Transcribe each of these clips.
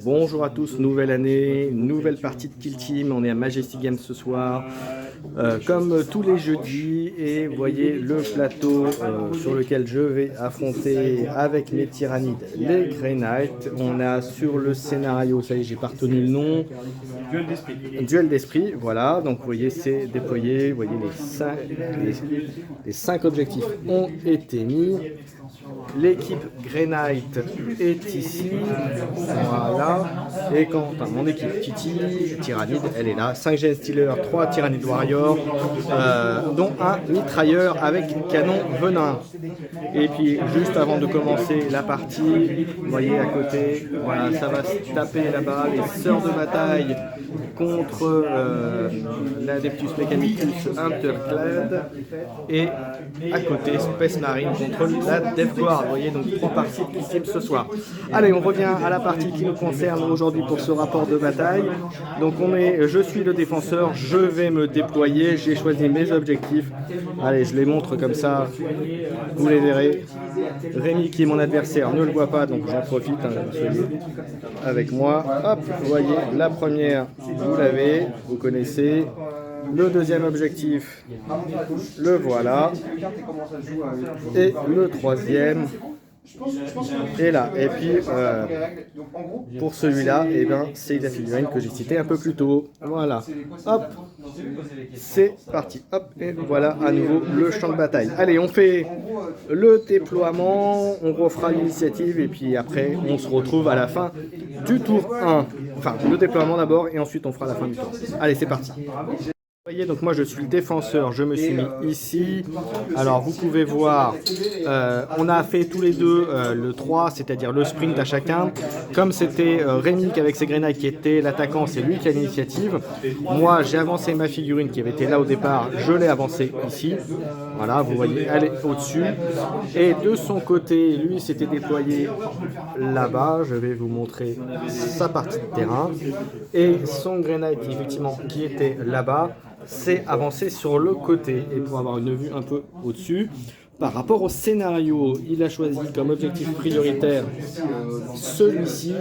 Bonjour à tous, nouvelle année, nouvelle partie de Kill Team, on est à Majestic Games ce soir, comme tous les jeudis, et vous voyez le plateau sur lequel je vais affronter avec mes tyrannides les Grey Knights. On a sur le scénario, ça y est, j'ai pas retenu le nom, Duel d'esprit, voilà, donc vous voyez c'est déployé, vous voyez les 5 objectifs ont été mis. L'équipe Grey Knight est ici, voilà, et enfin, mon équipe Titi, Tyrannide, elle est là, 5 Gen Stealer, 3 Tyrannide Warrior, dont un mitrailleur avec canon venin. Et puis juste avant de commencer la partie, vous voyez à côté, voilà, ça va se taper là-bas, les sœurs de bataille contre l'Adeptus Mechanicus Interclad, et à côté Space Marine contre la Death Guard. Vous voyez donc 3 parties de Kill Team ce soir. Allez, on revient à la partie qui nous concerne aujourd'hui pour ce rapport de bataille. Donc je suis le défenseur, je vais me déployer, j'ai choisi mes objectifs. Allez, je les montre comme ça, vous les verrez. Rémi qui est mon adversaire ne le voit pas, donc j'en profite, avec moi. Hop, vous voyez, la première, vous l'avez, vous connaissez. Le deuxième objectif, le voilà. Et le troisième est là. Et puis, pour celui-là, eh ben, c'est la figurine que j'ai citée un peu plus tôt. Voilà. Hop, c'est parti. Hop, et voilà à nouveau le champ de bataille. Allez, on fait le déploiement, on refera l'initiative et puis après, on se retrouve à la fin du tour 1. Enfin, le déploiement d'abord et ensuite on fera la fin du tour. Allez, c'est parti. Vous voyez, donc moi je suis le défenseur, je me suis mis ici. Alors vous pouvez voir, on a fait tous les deux le 3, c'est-à-dire le sprint à chacun. Comme c'était Rémi avec ses Grey Knights qui était l'attaquant, c'est lui qui a l'initiative. Moi j'ai avancé ma figurine qui avait été là au départ, je l'ai avancée ici. Voilà, vous voyez, elle est au-dessus. Et de son côté, lui s'était déployé là-bas. Je vais vous montrer sa partie de terrain. Et son Grey Knight, effectivement, qui était là-bas, c'est avancé sur le côté. Et pour avoir une vue un peu au-dessus, par rapport au scénario, il a choisi comme objectif prioritaire celui-ci.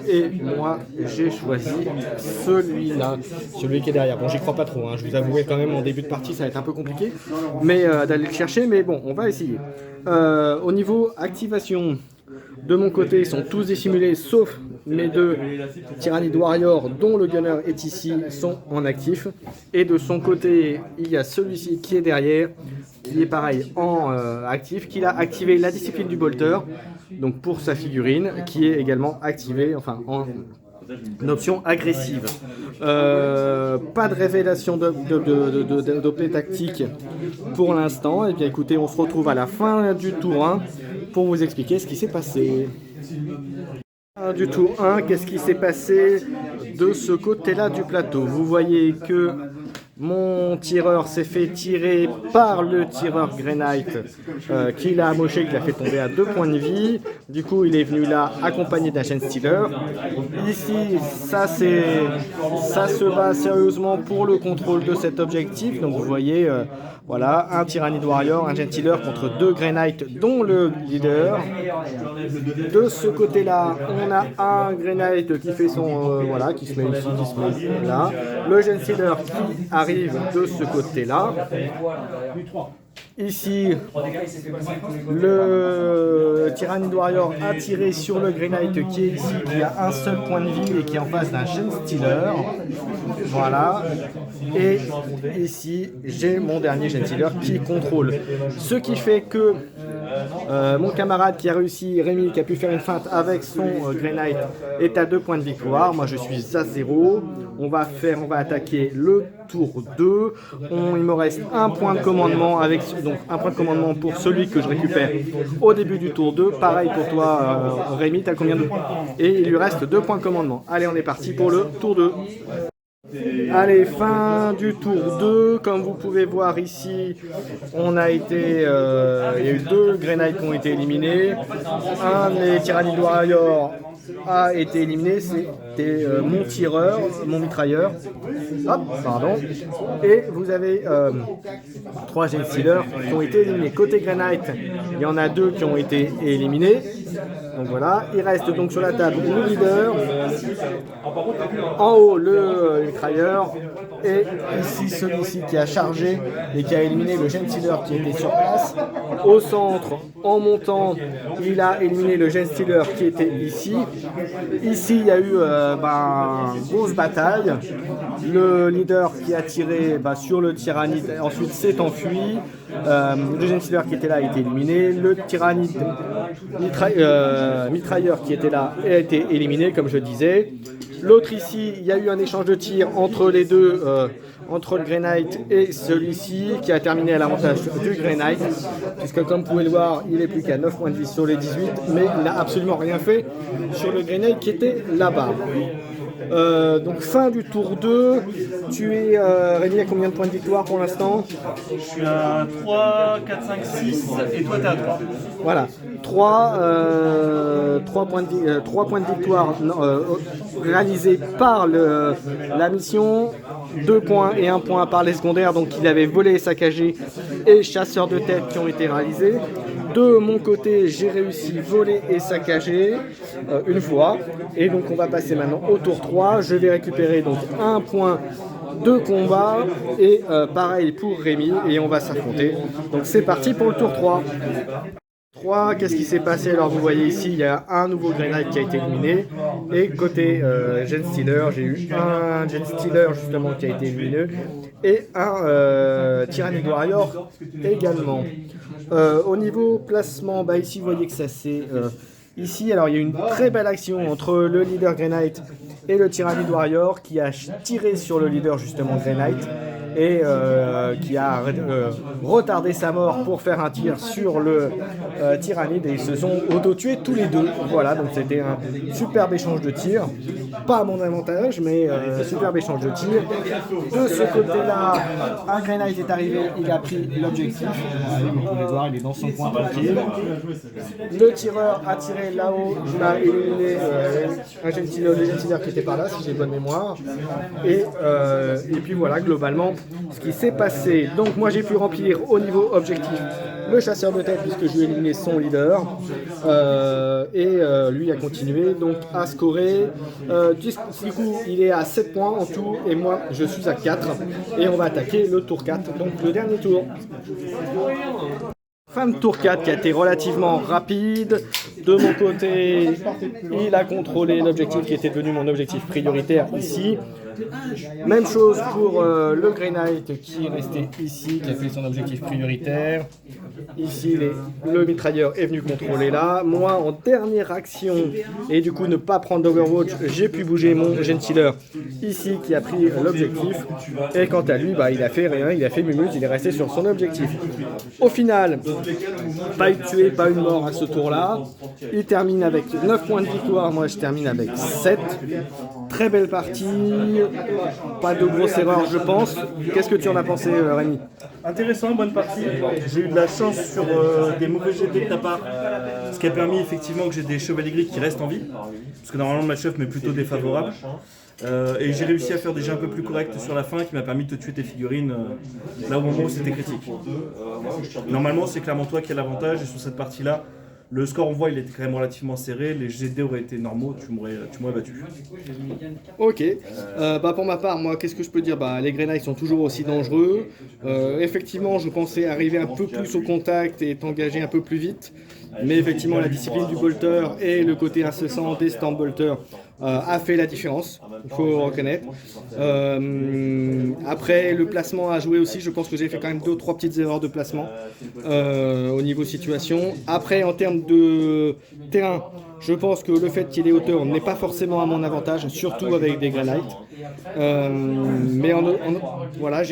Et moi, j'ai choisi celui-là, celui qui est derrière. Bon, j'y crois pas trop, hein. Je vous avouerai quand même en début de partie, ça va être un peu compliqué mais d'aller le chercher. Mais bon, on va essayer. Au niveau activation, de mon côté, ils sont tous dissimulés, sauf mes deux Tyrannide Warrior, dont le gunner est ici, sont en actif. Et de son côté, il y a celui-ci qui est derrière, qui est pareil en actif, qui a activé la discipline du bolter, donc pour sa figurine, qui est également activée, enfin en option agressive. Pas de révélation d'OP tactique pour l'instant. Et bien écoutez, on se retrouve à la fin du tour 1 pour vous expliquer ce qui s'est passé. Du tour 1, qu'est-ce qui s'est passé de ce côté-là du plateau? Vous voyez que mon tireur s'est fait tirer par le tireur Grey Knight qui l'a amoché, qui l'a fait tomber à 2 points de vie. Du coup, il est venu là accompagné d'un Gen Stealer. Ici, ça se bat sérieusement pour le contrôle de cet objectif. Donc vous voyez, voilà, un Tyrannide Warrior, un Gen Stealer contre 2 Grey Knight, dont le leader. De ce côté-là, on a un Grey Knight qui fait son, voilà, qui se met ici, qui se met là. Le Gen Stealer qui arrive de ce côté-là. Ici, le Tyrannide Warrior a tiré sur le Grey Knight qui est ici, qui a un seul point de vie et qui est en face d'un Gen Stealer. Voilà. Et ici, j'ai mon dernier Gen Stealer qui contrôle. Ce qui fait que mon camarade qui a réussi, Rémi, qui a pu faire une feinte avec son Grey Knight, est à 2 points de victoire. Moi, je suis à 0. On va attaquer le tour 2. Il me reste un point de commandement, donc un point de commandement pour celui que je récupère au début du tour 2. Pareil pour toi, Rémi, t'as combien de points? Et il lui reste 2 points de commandement. Allez, on est parti pour le tour 2. Allez, fin du tour 2. Comme vous pouvez voir ici, il y a eu 2 Grey Knights qui ont été éliminés. Un des Tyrannide Warrior a été éliminé, c'était mon tireur, mon mitrailleur. Hop, pardon. Et vous avez 3 Gen Stealer qui ont été éliminés. Côté Grey Knight, il y en a 2 qui ont été éliminés. Donc voilà, il reste donc sur la table le leader, en haut le mitrailleur, et ici celui-ci qui a chargé et qui a éliminé le Genestealer qui était sur place. Au centre, en montant, il a éliminé le Genestealer qui était ici. Ici, il y a eu une grosse bataille. Le leader qui a tiré sur le tyrannide, ensuite s'est enfui. Le Genestealer qui était là a été éliminé. Le tyrannide mitrailleur qui était là a été éliminé, comme je disais. L'autre ici, il y a eu un échange de tirs entre les deux, entre le Grey Knight et celui-ci, qui a terminé à l'avantage du Grey Knight, puisque comme vous pouvez le voir, il est plus qu'à 9 points de vie sur les 18, mais il n'a absolument rien fait sur le Grey Knight qui était là-bas. Donc fin du tour 2, tu es Rémi à combien de points de victoire pour l'instant? Je suis à 3, 4, 5, 6 et toi t'es à 3. Voilà, 3 points de victoire réalisés par la mission, 2 points et 1 point par les secondaires, donc il avait volé et saccagé, et chasseur de tête qui ont été réalisés. De mon côté, j'ai réussi voler et saccager une fois, et donc on va passer maintenant au tour 3. Je vais récupérer donc 1 point de combat, et pareil pour Rémi, et on va s'affronter. Donc c'est parti pour le tour 3. Qu'est-ce qui s'est passé? Alors vous voyez ici, il y a un nouveau Grey Knight qui a été éliminé, et côté Genestealer, j'ai eu un Genestealer justement qui a été éliminé, et un Tyrannid Warrior également. Au niveau placement, ici vous voyez que ça c'est... Ici, alors il y a une très belle action entre le leader Grey Knight et le Tyrannid Warrior qui a tiré sur le leader justement Grey Knight, et qui a retardé sa mort pour faire un tir sur le tyrannide, et ils se sont auto-tués tous les deux. Voilà, donc c'était un superbe échange de tirs. Pas à mon avantage, mais superbe échange de tirs. De ce côté-là, un Grey Knight est arrivé, il a pris l'objectif. Vous pouvez voir, il est dans son coin tranquille. Le tireur a tiré là-haut, il a éliminé le Genestealer qui était par là, si j'ai bonne mémoire. Et puis voilà, globalement, ce qui s'est passé. Donc moi j'ai pu remplir au niveau objectif le chasseur de tête puisque je lui ai éliminé son leader, et lui a continué donc à scorer. Du coup il est à 7 points en tout, et moi je suis à 4, et on va attaquer le tour 4, donc le dernier tour. Fin de tour 4 qui a été relativement rapide. De mon côté, il a contrôlé l'objectif qui était devenu mon objectif prioritaire ici. Même chose pour le Grey Knight qui est resté ici, qui a fait son objectif prioritaire. Ici, le mitrailleur est venu contrôler là. Moi, en dernière action, et du coup ne pas prendre d'Overwatch, j'ai pu bouger mon Genestealer ici qui a pris l'objectif. Et quant à lui, il a fait rien, il a fait mumuse, il est resté sur son objectif. Au final, pas une tuée, pas une mort à ce tour-là. Il termine avec 9 points de victoire, moi je termine avec 7. Très belle partie, pas de grosses erreurs je pense. Qu'est-ce que tu en as pensé Rémi? Intéressant, bonne partie. J'ai eu de la chance sur des mauvais GT de ta part, ce qui a permis effectivement que j'ai des chevaliers gris qui restent en vie, parce que normalement le match-up m'est plutôt défavorable. Et j'ai réussi à faire des jeux un peu plus corrects sur la fin qui m'a permis de te tuer tes figurines là au moment où c'était critique. Normalement c'est clairement toi qui as l'avantage, et sur cette partie-là, le score on voit il était quand même relativement serré, les GD auraient été normaux, tu m'aurais battu. Ok, pour ma part, moi qu'est-ce que je peux dire? Les Grey Knights sont toujours aussi dangereux. Effectivement je pensais arriver un peu plus au contact et t'engager un peu plus vite. Mais effectivement la discipline du bolter et le côté incessant des stand bolters a fait la différence, il faut reconnaître. Après le placement a joué aussi, je pense que j'ai fait quand même 2-3 petites erreurs de placement au niveau situation. Après en termes de terrain, je pense que le fait qu'il y ait des hauteurs n'est pas forcément à mon avantage, surtout avec des Grey Knights. Mais voilà,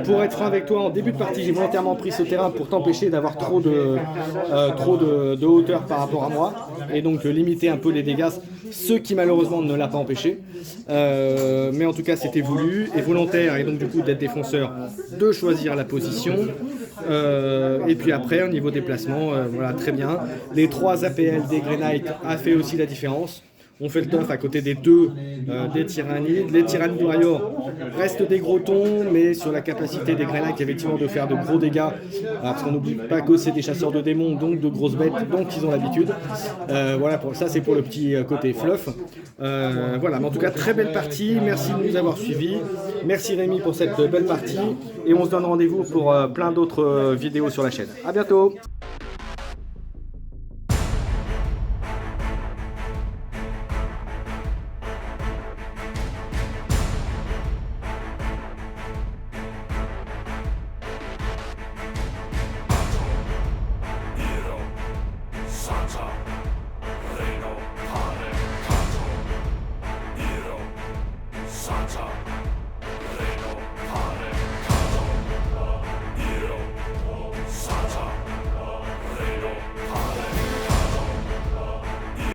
pour être franc avec toi, en début de partie, j'ai volontairement pris ce terrain pour t'empêcher d'avoir trop de hauteur par rapport à moi, et donc limiter un peu les dégâts, ce qui malheureusement ne l'a pas empêché. Mais en tout cas, c'était voulu et volontaire, et donc du coup d'être défenseur, de choisir la position. Et puis après, au niveau des placements, voilà, très bien. Les 3 APL des Grey Knights a fait aussi la différence. on fait le taf à côté des deux des tyrannides. Les tyrannides warriors restent des gros tons, mais sur la capacité des Grey Knights effectivement de faire de gros dégâts, parce qu'on n'oublie pas que c'est des chasseurs de démons, donc de grosses bêtes, donc ils ont l'habitude. Voilà, ça c'est pour le petit côté fluff. Voilà, mais en tout cas très belle partie, merci de nous avoir suivis, merci Rémi pour cette belle partie, et on se donne rendez-vous pour plein d'autres vidéos sur la chaîne. À bientôt.